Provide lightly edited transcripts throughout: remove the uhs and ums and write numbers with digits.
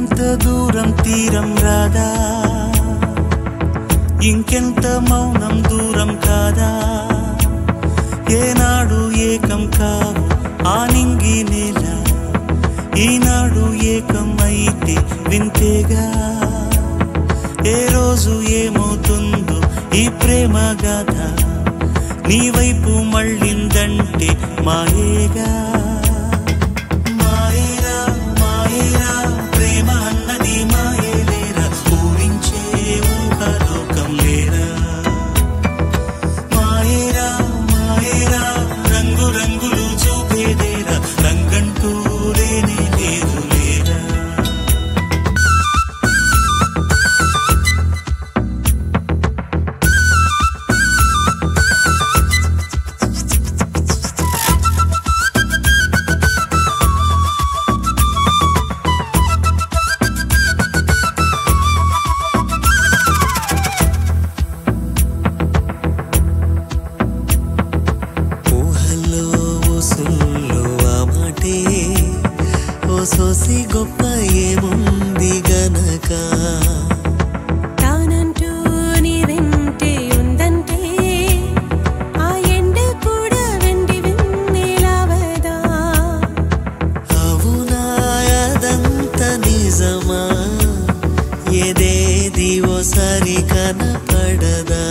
ఎంతెంత దూరం తీరం రాదా, ఇంకెంత మౌనం దూరం కాదా, ఏనాడు ఏకం కావు ఆ నింగి నేల, ఈనాడు ఏకం అయితే వింతేగా, ఏ రోజు ఏమవుతుందో ఈ ప్రేమ గాథ, నీ వైపు మళ్ళిందంటే మాయేగా. మాయేరా మాయేరా ప్రేమ అన్నది మాయేలేరా, ఊరించే ఊహలోకం లేరా. మాయేరా మాయేరా రంగు రంగులు చూపేదేరా, రంగంటూ లేనే లేదు లేరా. సోసి గొప్ప ఏముంది గనక, తానంటూ నీ వెంటే ఉందంటే ఆ ఎండ కూడా వెండి వెన్నెలవదా. అవునా అదంత నిజమా, ఏదేది ఓసారి కనపడదా.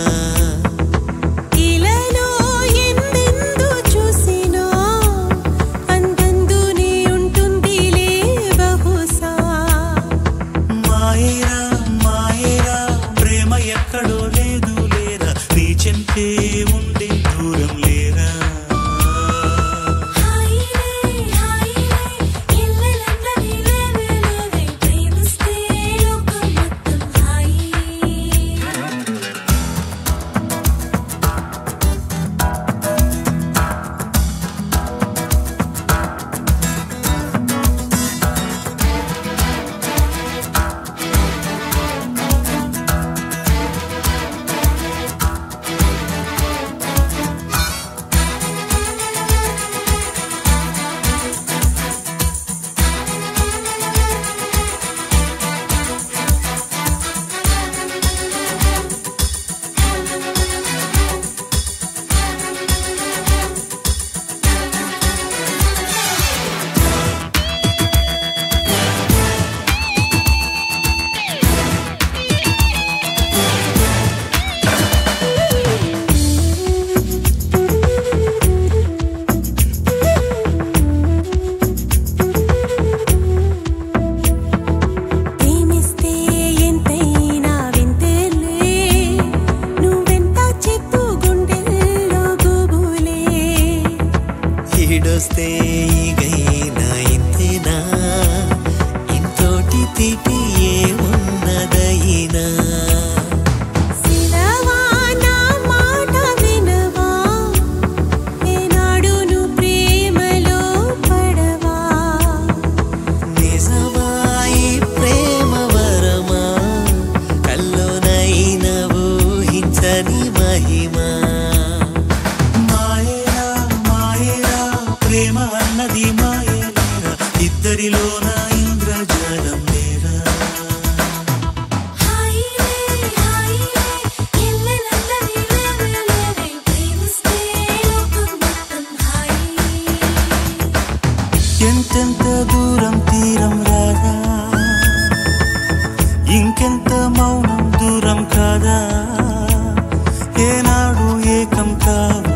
ఎక్కడో లేదు లేరా, నీ చెంతే ఉండే దూరం లేరా. ఈడొస్తే ఈగైనా ఇంతేనా, ఇంతోటి తీపి ఏమున్నదైనా. సిలవా నా మాట వినవా, ఏనాడు నువ్వు ప్రేమలో పడవా. నిజమా ఈ ప్రేమ వరమా, కల్లోనైన ఊహించని మహిమా. ప్రేమ అన్నది మాయేలేరా, ఇద్దరిలోన ఇంద్రజాలం లేరా. ఎంతెంత దూరం తీరం రాదా, ఇంకెంత మౌనం దూరం కాదా, ఏనాడు ఏకం కాదు